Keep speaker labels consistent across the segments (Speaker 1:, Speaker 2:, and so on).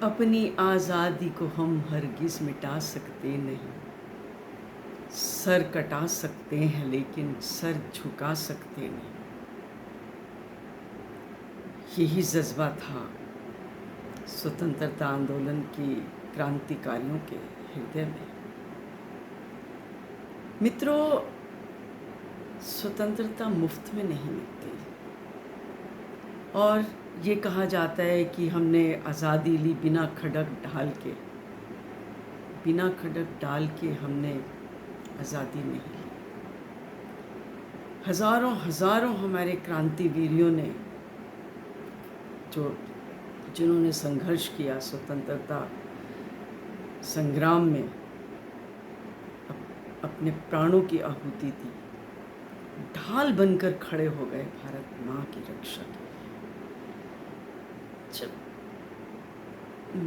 Speaker 1: अपनी आज़ादी को हम हरगिज़ मिटा सकते नहीं। सर कटा सकते हैं लेकिन सर झुका सकते नहीं। यही जज्बा था स्वतंत्रता आंदोलन की क्रांतिकारियों के हृदय में। मित्रों, स्वतंत्रता मुफ्त में नहीं मिलती और ये कहा जाता है कि हमने आज़ादी ली बिना खड़क डाल के हमने आज़ादी नहीं ली। हज़ारों हमारे क्रांतिवीरियों ने जिन्होंने संघर्ष किया, स्वतंत्रता संग्राम में अपने प्राणों की आहुति दी, ढाल बनकर खड़े हो गए भारत माँ की रक्षा के लिए। जब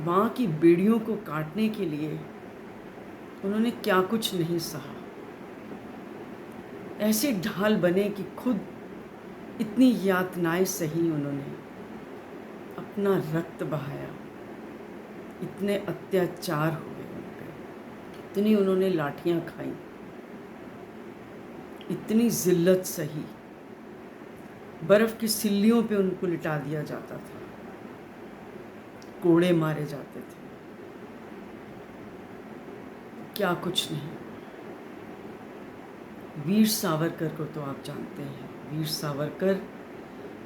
Speaker 1: माँ की बेड़ियों को काटने के लिए उन्होंने क्या कुछ नहीं सहा, ऐसे ढाल बने कि खुद इतनी यातनाएं सही, उन्होंने अपना रक्त बहाया, इतने अत्याचार हुए उन पे, इतनी उन्होंने लाठियां खाई, इतनी जिल्लत सही, बर्फ की सिल्लियों पे उनको लिटा दिया जाता था, कोड़े मारे जाते थे, क्या कुछ नहीं। वीर सावरकर को तो आप जानते हैं। वीर सावरकर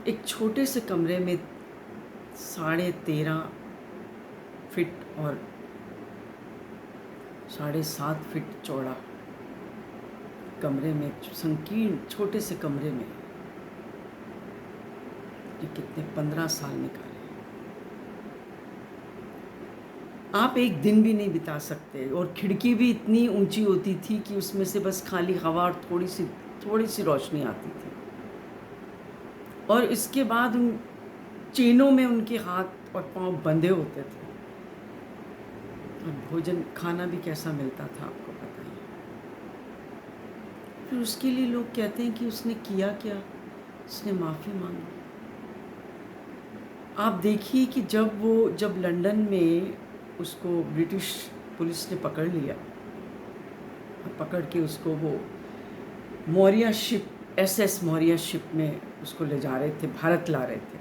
Speaker 1: एक छोटे से कमरे में 13.5 फीट और 7.5 फीट चौड़ा कमरे में, संकीर्ण छोटे से कमरे में ये कितने 15 साल निकाले। आप एक दिन भी नहीं बिता सकते और खिड़की भी इतनी ऊंची होती थी कि उसमें से बस खाली हवा और थोड़ी सी रोशनी आती थी। और इसके बाद उन चेनों में उनके हाथ और पांव बंधे होते थे। और भोजन खाना भी कैसा मिलता था आपको पता ही। फिर उसके लिए लोग कहते हैं कि उसने किया क्या, उसने माफ़ी मांगी। आप देखिए कि जब लंदन में उसको ब्रिटिश पुलिस ने पकड़ लिया, पकड़ के उसको वो Maurya ship, SS Maurya ship में उसको ले जा रहे थे, भारत ला रहे थे।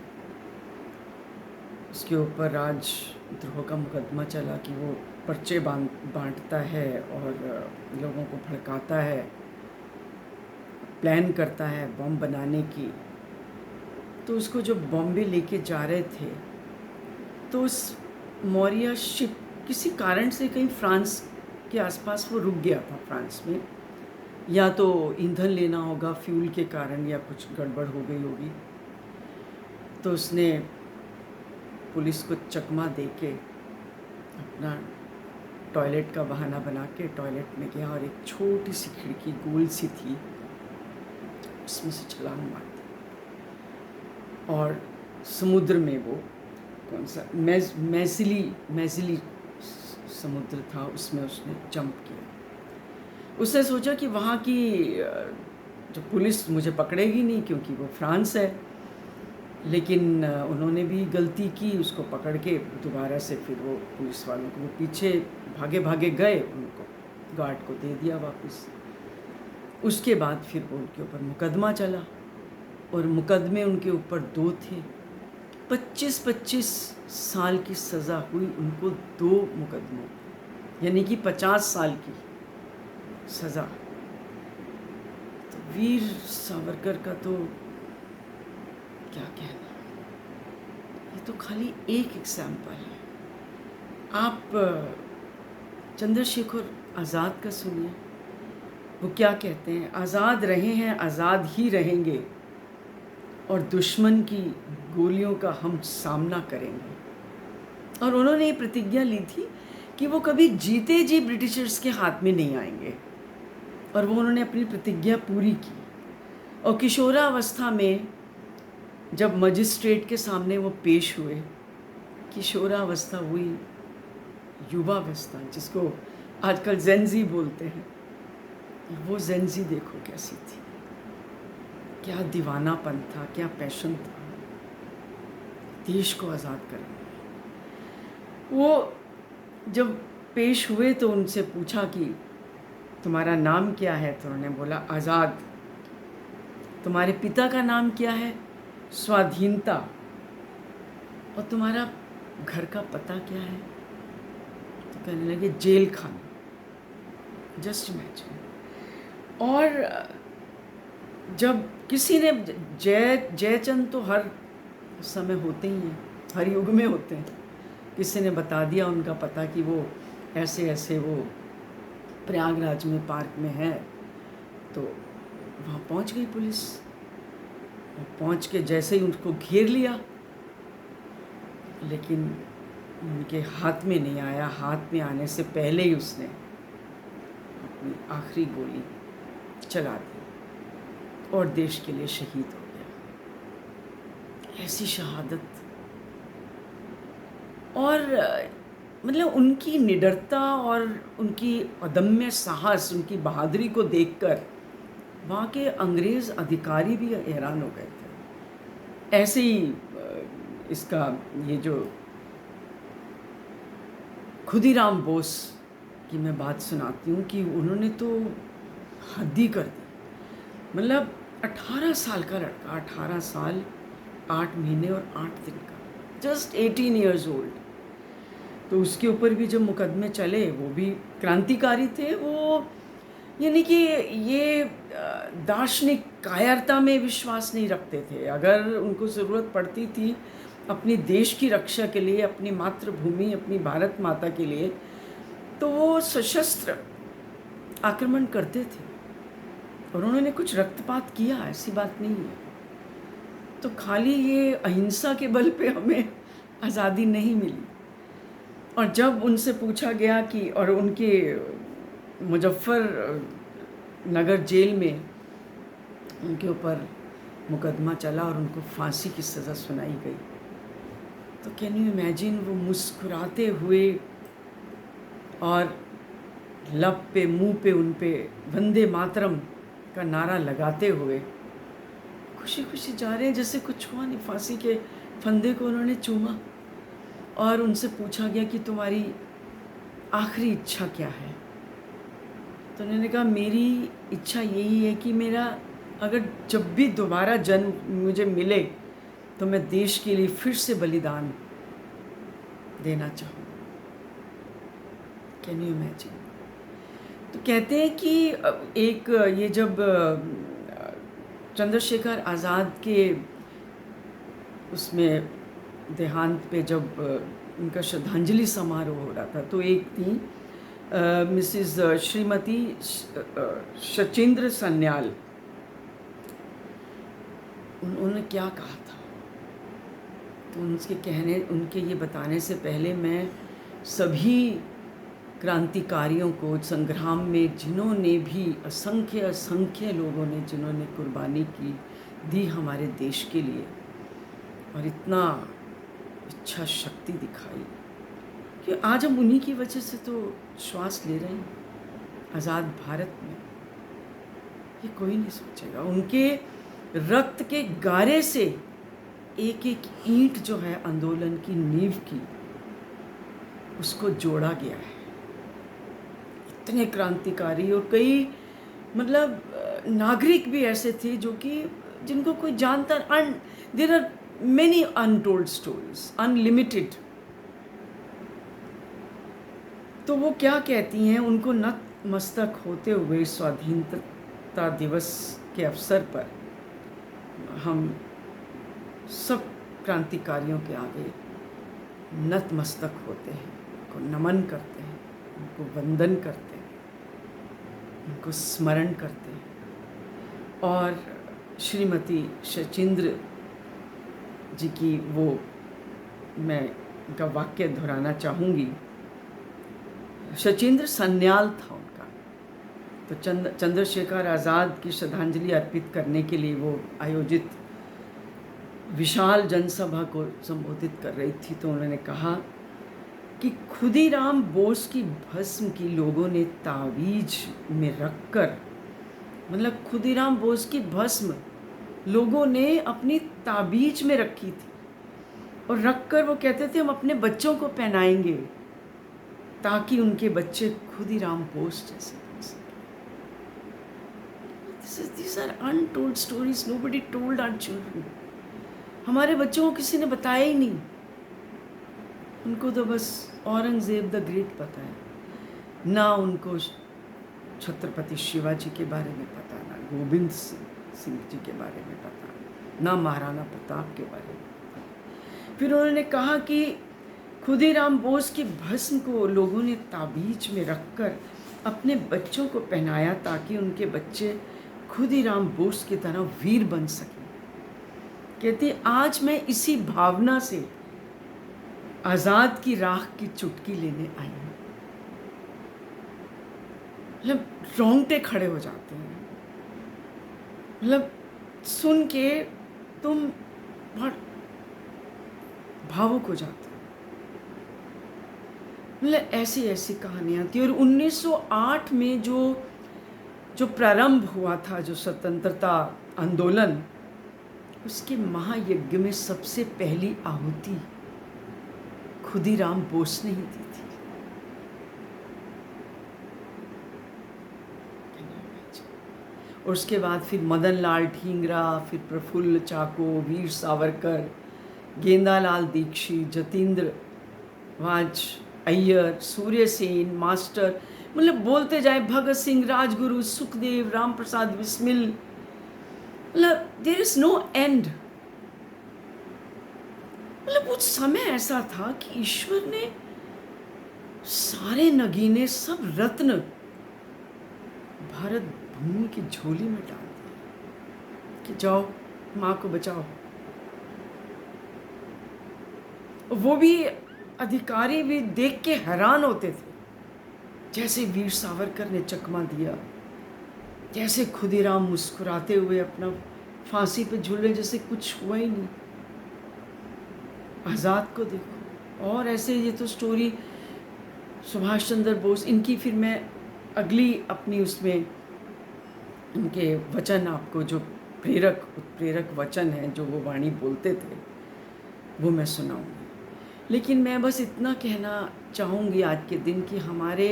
Speaker 1: उसके ऊपर राजद्रोह का मुकदमा चला कि वो पर्चे बांटता है और लोगों को भड़काता है, प्लान करता है बम बनाने की। तो उसको जब बॉम्बे लेके जा रहे थे तो उस मौर्य शिप किसी कारण से कहीं फ्रांस के आसपास वो रुक गया था। फ्रांस में या तो ईंधन लेना होगा फ्यूल के कारण या कुछ गड़बड़ हो गई होगी। तो उसने पुलिस को चकमा दे के अपना टॉयलेट का बहाना बना के टॉयलेट में गया और एक छोटी सी खिड़की गोल सी थी, उसमें से छलांग मार दी और समुद्र में वो कौन सा मैजिली समुद्र था, उसमें उसने जंप किया। उसने सोचा कि वहाँ की जो पुलिस मुझे पकड़ेगी नहीं क्योंकि वो फ्रांस है। लेकिन उन्होंने भी गलती की, उसको पकड़ के दोबारा से फिर वो पुलिस वालों को, वो पीछे भागे गए, उनको गार्ड को दे दिया वापस। उसके बाद फिर वो उनके ऊपर मुकदमा चला और मुकदमे उनके ऊपर 2 थे। 25 साल की सज़ा हुई उनको 2 मुकदमों, यानी कि 50 साल की सज़ा। तो वीर सावरकर का तो क्या कहना, ये तो खाली एक एग्जाम्पल है। आप चंद्रशेखर आज़ाद का सुनिए, वो क्या कहते हैं, आज़ाद रहे हैं आज़ाद ही रहेंगे और दुश्मन की गोलियों का हम सामना करेंगे। और उन्होंने ये प्रतिज्ञा ली थी कि वो कभी जीते जी ब्रिटिशर्स के हाथ में नहीं आएंगे, और वो उन्होंने अपनी प्रतिज्ञा पूरी की। और किशोरावस्था में जब मजिस्ट्रेट के सामने वो पेश हुए, किशोरावस्था हुई, युवावस्था जिसको आजकल जेनजी बोलते हैं, वो जेनजी देखो कैसी थी, क्या दीवानापन था, क्या पैशन था देश को आज़ाद करने। वो जब पेश हुए तो उनसे पूछा कि तुम्हारा नाम क्या है? तो उन्होंने बोला आज़ाद। तुम्हारे पिता का नाम क्या है? स्वाधीनता। और तुम्हारा घर का पता क्या है? तो कहने लगे जेल खाना। Just imagine. और जब किसी ने जयचंद तो हर समय होते ही हैं, हर युग में होते हैं। किसी ने बता दिया उनका पता कि वो ऐसे ऐसे वो प्रयागराज में पार्क में है, तो वहाँ पहुँच गई पुलिस। पहुँच के जैसे ही उनको घेर लिया, लेकिन उनके हाथ में नहीं आया। हाथ में आने से पहले ही उसने अपनी आखिरी गोली चला दी और देश के लिए शहीद हो गया। ऐसी शहादत। और मतलब उनकी निडरता और उनकी अदम्य साहस, उनकी बहादुरी को देखकर वहाँ के अंग्रेज़ अधिकारी भी हैरान हो गए थे। ऐसे ही इसका ये जो खुदीराम बोस की मैं बात सुनाती हूँ कि उन्होंने तो हद ही कर दी। मतलब 18 साल का लड़का, 18 साल 8 महीने और 8 दिन का, जस्ट 18 ईयर्स ओल्ड। तो उसके ऊपर भी जो मुकदमे चले वो भी क्रांतिकारी थे। वो यानी कि ये दार्शनिक कायरता में विश्वास नहीं रखते थे। अगर उनको ज़रूरत पड़ती थी अपनी देश की रक्षा के लिए, अपनी मातृभूमि, अपनी भारत माता के लिए, तो वो सशस्त्र आक्रमण करते थे। और उन्होंने कुछ रक्तपात किया, ऐसी बात नहीं है। तो खाली ये अहिंसा के बल पे हमें आज़ादी नहीं मिली। और जब उनसे पूछा गया कि, और उनके मुजफ्फर नगर जेल में उनके ऊपर मुकदमा चला और उनको फांसी की सज़ा सुनाई गई, तो कैन यू इमेजिन वो मुस्कुराते हुए और लब पे, मुंह पे उन पे वंदे मातरम का नारा लगाते हुए खुशी खुशी जा रहे हैं, जैसे कुछ हुआ नहीं। फांसी के फंदे को उन्होंने चूमा और उनसे पूछा गया कि तुम्हारी आखिरी इच्छा क्या है? तो उन्होंने कहा मेरी इच्छा यही है कि मेरा अगर जब भी दोबारा जन्म मुझे मिले तो मैं देश के लिए फिर से बलिदान देना चाहूँ। Can you imagine? तो कहते हैं कि एक ये जब चंद्रशेखर आज़ाद के उसमें देहांत पे जब उनका श्रद्धांजलि समारोह हो रहा था, तो एक थी मिसिस श्रीमती शचेंद्र सन्याल। उन्होंने क्या कहा था, तो उनके ये बताने से पहले मैं सभी क्रांतिकारियों को संग्राम में जिन्होंने भी असंख्य लोगों ने जिन्होंने कुर्बानी की दी हमारे देश के लिए और इतना इच्छा शक्ति दिखाई कि आज हम उन्हीं की वजह से तो श्वास ले रहे हैं आज़ाद भारत में। ये कोई नहीं सोचेगा। उनके रक्त के गारे से एक एक ईंट जो है आंदोलन की नींव की, उसको जोड़ा गया है। इतने क्रांतिकारी और कई मतलब नागरिक भी ऐसे थे जो कि जिनको कोई जानता। There are many untold stories, unlimited. तो वो क्या कहती हैं, उनको नतमस्तक होते हुए स्वाधीनता दिवस के अवसर पर हम सब क्रांतिकारियों के आगे नतमस्तक होते हैं, उनको नमन करते हैं, उनको वंदन करते हैं, उनको स्मरण करते हैं। और श्रीमती शचेंद्र जी की वो मैं उनका वाक्य दोहराना चाहूँगी। शचेंद्र सन्याल था उनका। तो चंद्रशेखर आज़ाद की श्रद्धांजलि अर्पित करने के लिए वो आयोजित विशाल जनसभा को संबोधित कर रही थी, तो उन्होंने कहा कि खुदीराम बोस की भस्म की लोगों ने तावीज में रखकर, मतलब खुदीराम बोस की भस्म लोगों ने अपनी ताबीज में रखी थी और रख कर वो कहते थे हम अपने बच्चों को पहनाएंगे ताकि उनके बच्चे खुदीराम बोस जैसे बन सकें। These are untold stories. Nobody told our children. हमारे बच्चों को किसी ने बताया ही नहीं। उनको तो बस औरंगजेब द ग्रेट पता है, ना उनको छत्रपति शिवाजी के बारे में पता, ना गोविंद सिंह जी के बारे में पता, ना महाराणा प्रताप के बारे में पता। फिर उन्होंने कहा कि खुदीराम बोस की भस्म को लोगों ने ताबीज में रखकर अपने बच्चों को पहनाया ताकि उनके बच्चे खुदीराम बोस की तरह वीर बन सकें। कहते आज मैं इसी भावना से आज़ाद की राख की चुटकी लेने आई हूँ। मतलब रोंगटे खड़े हो जाते हैं, मतलब सुन के तुम बहुत भावुक हो जाते हो। मतलब ऐसी ऐसी कहानियाँ थी। और 1908 में जो प्रारंभ हुआ था, जो स्वतंत्रता आंदोलन, उसके महायज्ञ में सबसे पहली आहुति खुदीराम बोस ने ही दी थी। और उसके बाद फिर मदन लाल ठींगरा, फिर प्रफुल्ल चाको, वीर सावरकर, गेंदालाल दीक्षित, जतीन्द्र वाज अय्यर, सूर्य सेन, मास्टर, मतलब बोलते जाए, भगत सिंह, राजगुरु, सुखदेव, राम प्रसाद बिस्मिल, मतलब देयर इज नो एंड। मतलब उस समय ऐसा था कि ईश्वर ने सारे नगीने, सब रत्न भारत भूमि की झोली में डाल दिया कि जाओ माँ को बचाओ। वो भी अधिकारी भी देख के हैरान होते थे, जैसे वीर सावरकर ने चकमा दिया, जैसे खुदीराम मुस्कुराते हुए अपना फांसी पे झूले, जैसे कुछ हुआ ही नहीं। आज़ाद को देखो। और ऐसे ये तो स्टोरी सुभाष चंद्र बोस, इनकी फिर मैं अगली अपनी उसमें इनके वचन आपको, जो उत्प्रेरक वचन है जो वो वाणी बोलते थे, वो मैं सुनाऊंगी। लेकिन मैं बस इतना कहना चाहूँगी आज के दिन कि हमारे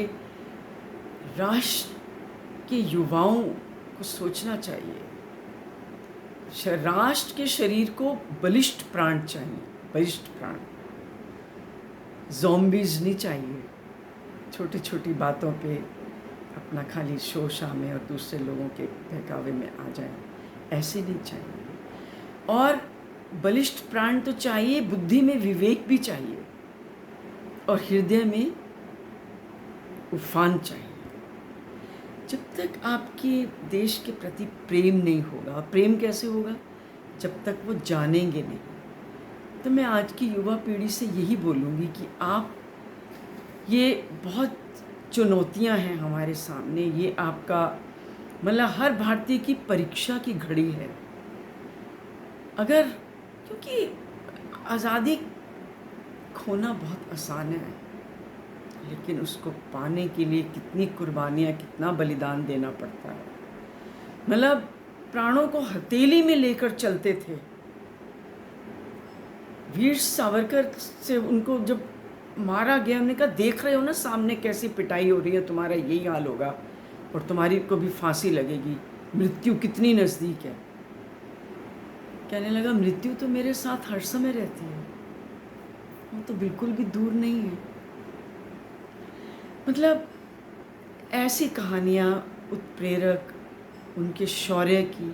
Speaker 1: राष्ट्र के युवाओं को सोचना चाहिए, राष्ट्र के शरीर को बलिष्ठ प्राण चाहिए, बलिष्ठ प्राण, ज़ॉम्बीज़ नहीं चाहिए, छोटी छोटी बातों पे अपना खाली शोशा में और दूसरे लोगों के बहकावे में आ जाए, ऐसे नहीं चाहिए। और बलिष्ठ प्राण तो चाहिए, बुद्धि में विवेक भी चाहिए, और हृदय में उफान चाहिए। जब तक आपके देश के प्रति प्रेम नहीं होगा, प्रेम कैसे होगा? जब तक वो जानेंगे नहीं। तो मैं आज की युवा पीढ़ी से यही बोलूँगी कि आप, ये बहुत चुनौतियां हैं हमारे सामने, ये आपका मतलब हर भारतीय की परीक्षा की घड़ी है। अगर, क्योंकि आज़ादी खोना बहुत आसान है, लेकिन उसको पाने के लिए कितनी कुर्बानियाँ, कितना बलिदान देना पड़ता है। मतलब प्राणों को हथेली में लेकर चलते थे। वीर सावरकर से उनको जब मारा गया, हमने कहा देख रहे हो ना सामने कैसी पिटाई हो रही है, तुम्हारा यही हाल होगा और तुम्हारी को भी फांसी लगेगी, मृत्यु कितनी नज़दीक है। कहने लगा मृत्यु तो मेरे साथ हर समय रहती है, वो तो बिल्कुल भी दूर नहीं है। मतलब ऐसी कहानियाँ उत्प्रेरक, उनके शौर्य की,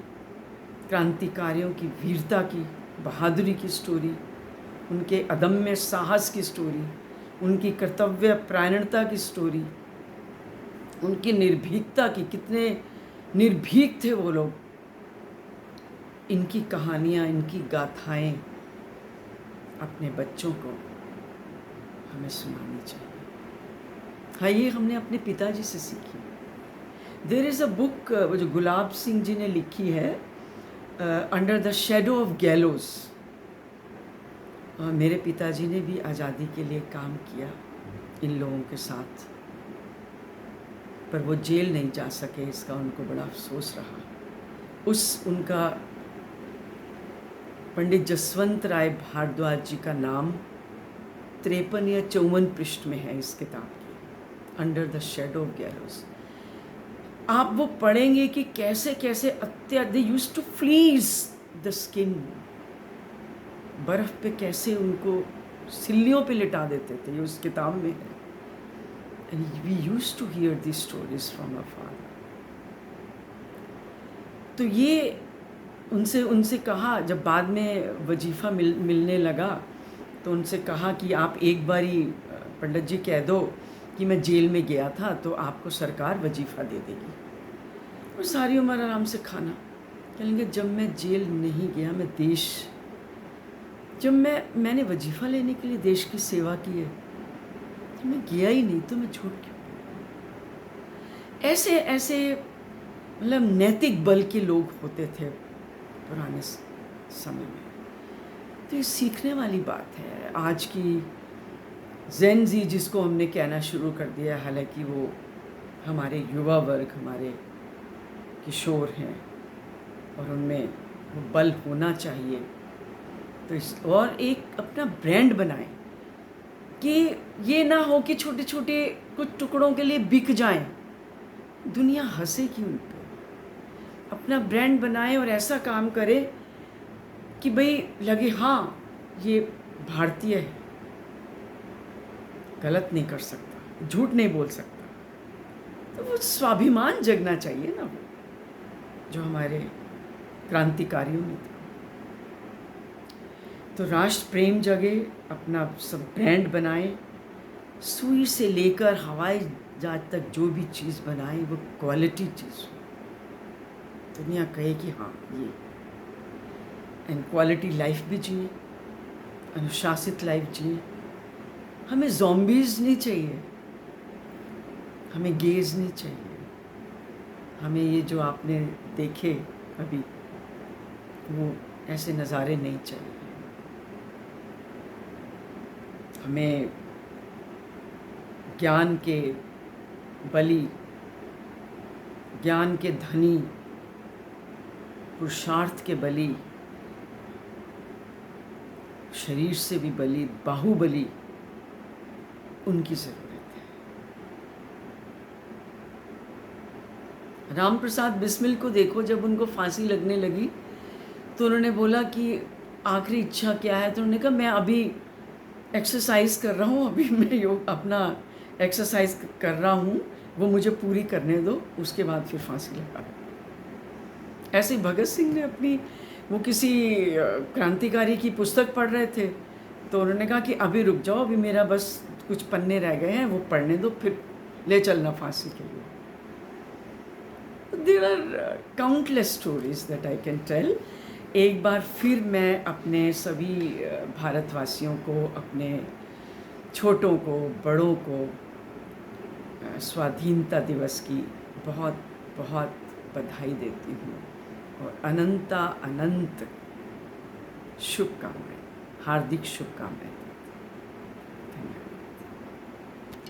Speaker 1: क्रांतिकारियों की वीरता की, बहादुरी की स्टोरी, उनके अदम्य साहस की स्टोरी, उनकी कर्तव्य परायणता की स्टोरी, उनकी निर्भीकता की, कितने निर्भीक थे वो लोग। इनकी कहानियाँ, इनकी गाथाएं अपने बच्चों को हमें सुनानी चाहिए। हाँ, ये हमने अपने पिताजी से सीखी। देयर इज़ अ बुक जो गुलाब सिंह जी ने लिखी है, अंडर द शेडो ऑफ गैलोज। मेरे पिताजी ने भी आज़ादी के लिए काम किया इन लोगों के साथ, पर वो जेल नहीं जा सके, इसका उनको बड़ा अफसोस रहा। उस उनका पंडित जसवंत राय भारद्वाज जी का नाम 53 या 54 पृष्ठ में है इस किताब की, under the shadow of gallows. आप वो पढ़ेंगे कि कैसे कैसे अत्याधिक used to freeze the skin, बर्फ पे कैसे उनको सिल्लियों पे लिटा देते थे, ये उस किताब में है। And we used to hear this stories from our father. तो ये उनसे कहा, जब बाद में वजीफ़ा मिलने लगा तो उनसे कहा कि आप एक बारी पंडित जी कह दो कि मैं जेल में गया था तो आपको सरकार वजीफ़ा दे देगी और सारी उम्र आराम से खाना। कहेंगे जब मैं जेल नहीं गया, मैं देश, जब मैंने वजीफ़ा लेने के लिए देश की सेवा की है, तो मैं गया ही नहीं, तो मैं झूठ क्यों? ऐसे ऐसे मतलब नैतिक बल के लोग होते थे पुराने समय में। तो ये सीखने वाली बात है। आज की जेन जी जिसको हमने कहना शुरू कर दिया, हालांकि वो हमारे युवा वर्ग, हमारे किशोर हैं और उनमें वो बल होना चाहिए। तो और एक अपना ब्रांड बनाएं कि ये ना हो कि छोटे छोटे कुछ टुकड़ों के लिए बिक जाएं, दुनिया हंसेगी उन पे। अपना ब्रांड बनाएं और ऐसा काम करें कि भाई लगे हाँ ये भारतीय है, गलत नहीं कर सकता, झूठ नहीं बोल सकता। तो वो स्वाभिमान जगना चाहिए ना, जो हमारे क्रांतिकारियों में था। तो राष्ट्र प्रेम जगे, अपना सब ब्रांड बनाए, सुई से लेकर हवाई जहाज तक जो भी चीज़ बनाए वो क्वालिटी चीज़ हो, दुनिया कहे कि हाँ ये। एंड क्वालिटी लाइफ भी जिए, अनुशासित लाइफ जिए। हमें ज़ॉम्बीज़ नहीं चाहिए, हमें गेज नहीं चाहिए, हमें ये जो आपने देखे अभी वो ऐसे नज़ारे नहीं चाहिए। हमें ज्ञान के बली, ज्ञान के धनी, पुरुषार्थ के बली, शरीर से भी बली, बाहुबली, उनकी ज़रूरत है। राम प्रसाद बिस्मिल को देखो, जब उनको फांसी लगने लगी तो उन्होंने बोला कि आखिरी इच्छा क्या है, तो उन्होंने कहा मैं अभी एक्सरसाइज कर रहा हूँ, अभी मैं योग अपना एक्सरसाइज कर रहा हूँ, वो मुझे पूरी करने दो, उसके बाद फिर फांसी लगा। ऐसे भगत सिंह ने अपनी, वो किसी क्रांतिकारी की पुस्तक पढ़ रहे थे तो उन्होंने कहा कि अभी रुक जाओ, अभी मेरा बस कुछ पन्ने रह गए हैं, वो पढ़ने दो, फिर ले चलना फांसी के लिए। There are countless stories that I can tell. एक बार फिर मैं अपने सभी भारतवासियों को, अपने छोटों को, बड़ों को स्वाधीनता दिवस की बहुत बहुत बधाई देती हूँ और अनंत शुभकामनाएं, हार्दिक शुभकामनाएं।